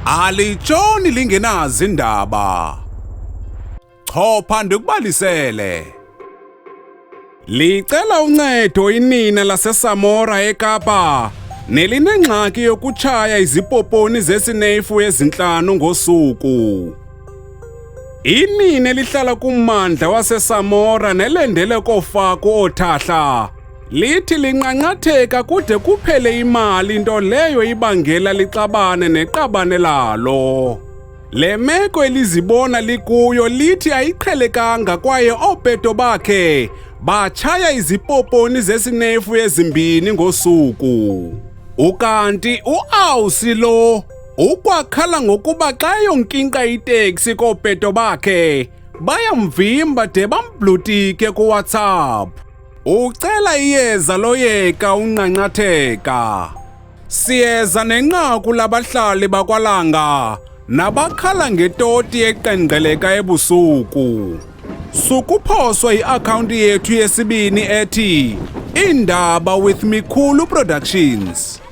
Alitshoni lingenazi indaba. Chopha ndikubalisele. Licela uncedo inina laseSamora eKapa nelinengxaki yokutshaya izipoponi zesinefu ezintlanu ngosuku. Inina lihlala kummandla waseSamora nelendele koFaku oOthahla. Lithi linqanqatheka kude kuphele imali, nto leyo ibangela lixabane neqabane lalo. Le meko elizibona likuyo lithi ayiqhelekanga kwaye oopeto bakhe batshaya izipoponi zesinefu ezimbini ngosuku. Ukanti uAusi lo ukwakhala ngokuba xa yonkinqa iteksi koopeto bakhe bayamvimba de bamblutike kuWhatsApp. Ucela iyeza loyeka unqanqatheka. Siyeza nenqaku labahlali bakwaLanga nabakhala ngetoti eqengqeleka ebusuku. Sukuphoswa iakhawunti yethu yesibini ethi Indaba with Mikhulu Productions.